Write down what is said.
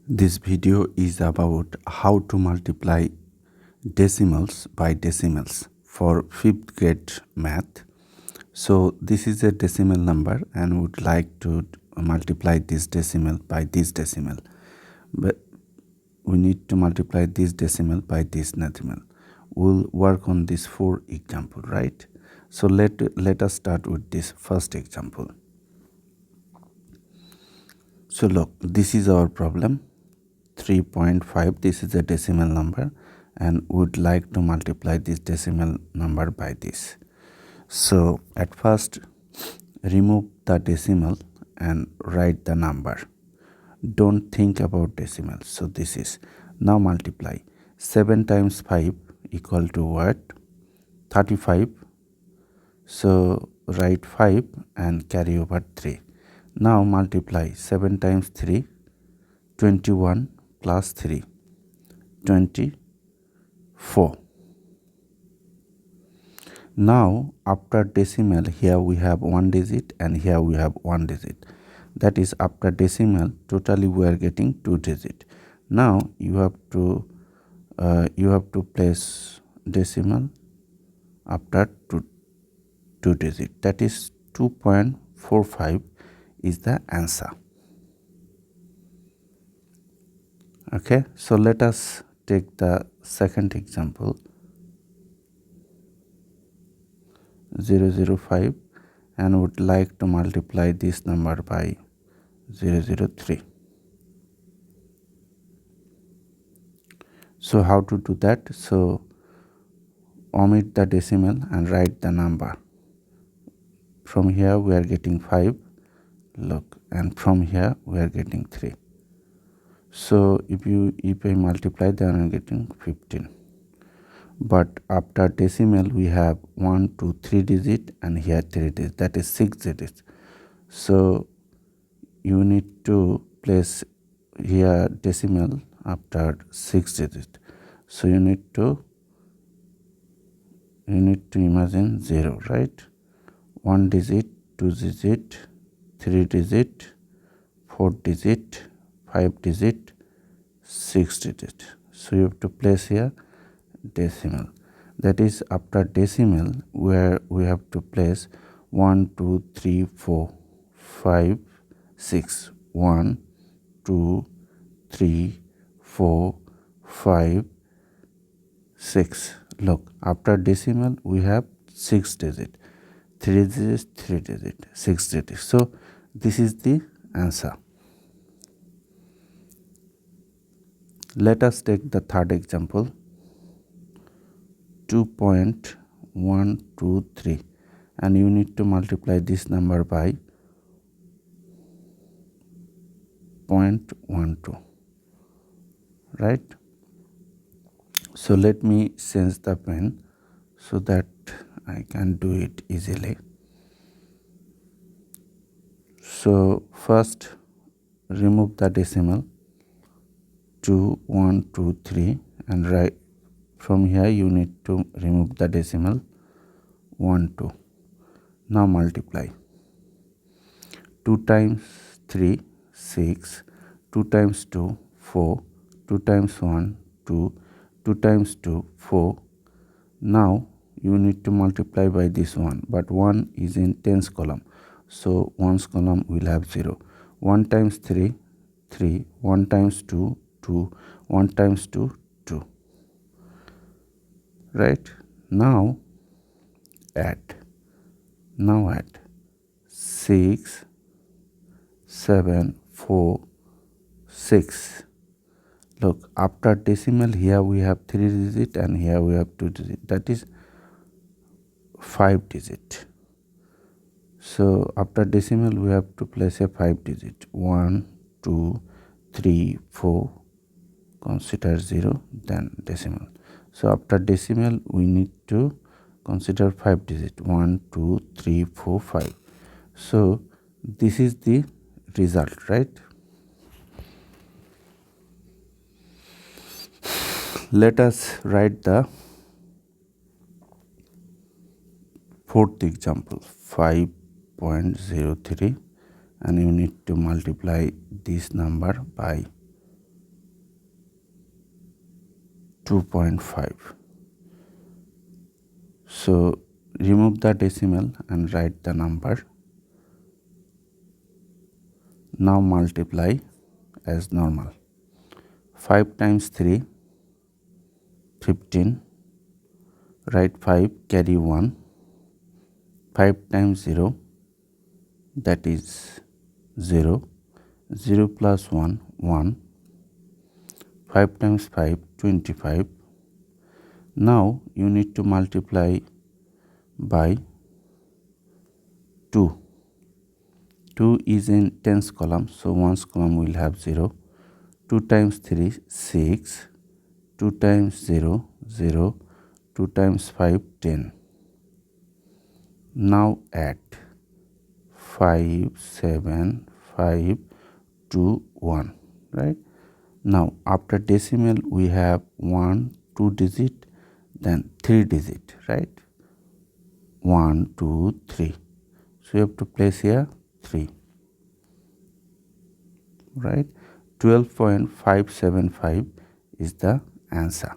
This video is about how to multiply decimals by decimals for 5th grade math. So this is a decimal number and would like to multiply this decimal by this decimal. But we need to multiply this decimal by this decimal. We'll work on this 4 example, right? So let us start with this first example. So look, this is our problem. 3.5, this is a decimal number and would like to multiply this decimal number by this. So at first remove the decimal and write the number. Don't think about decimals. So this is, now multiply 7 times 5 equal to what? 35. So write 5 and carry over 3. Now multiply 7 times 3, 21 plus 3, 24. Now after decimal, here we have 1 digit and here we have 1 digit. That is, after decimal totally we are getting 2 digit. Now you have to place decimal after 2 digit. That is 2.45 is the answer. Okay, so let us take the second example. 005 and would like to multiply this number by 003. So how to do that? So omit the decimal and write the number. From here we are getting 5, look, and from here we are getting 3. So if I multiply, then I'm getting 15. But after decimal we have 1, 2, 3 digit and here 3 digit, that is 6 digits. So you need to place here decimal after 6 digit. So you need to imagine 0, right? 1 digit, 2 digit, 3 digit, 4 digit, 5 digit, 6 digit. So you have to place here decimal. That is, after decimal where we have to place 1, 2, 3, 4, 5, 6. 1, 2, 3, 4, 5, 6. Look, after decimal we have 6 digit, 3 digits, 3 digit, 6 digit. So this is the answer. Let us take the third example. 2.123 and you need to multiply this number by 0.12, right? So let me change the pen so that I can do it easily. So first remove the decimal 2123 and write. From here you need to remove the decimal 1, 2. Now multiply 2 times 3, 6, 2 times 2, 4, 2 times 1, 2, 2 times 2, 4. Now you need to multiply by this one, but 1 is in tens column, so 1's column will have 0. 1 times 3, 3, 1 times 2, 2, 1 times 2, 2. Right? Now add 6, 7, 4, 6. Look, after decimal here we have 3 digit and here we have 2 digit, that is 5 digit. So after decimal we have to place a 5 digit. 1, 2, 3, 4, consider 0, then decimal. So after decimal we need to consider 5 digit. 1, 2, 3, 4, 5. So this is the result, right? Let us write the fourth example. 5.03 and you need to multiply this number by 2.5. So remove the decimal and write the number. Now multiply as normal. 5 times 3, 15. Write 5, carry 1. 5 times 0, that is 0. 0 plus 1, 1. 5 times 5, 25. Now you need to multiply by 2. 2 is in tens column, so ones column will have 0. 2 times 3, 6. 2 times 0, 0. 2 times 5, 10. Now add 5, 7, 5, 2, 1, right? Now after decimal we have 1, 2 digit, then 3 digit, right? 1, 2, 3. So you have to place here 3, right? 12.575 is the answer.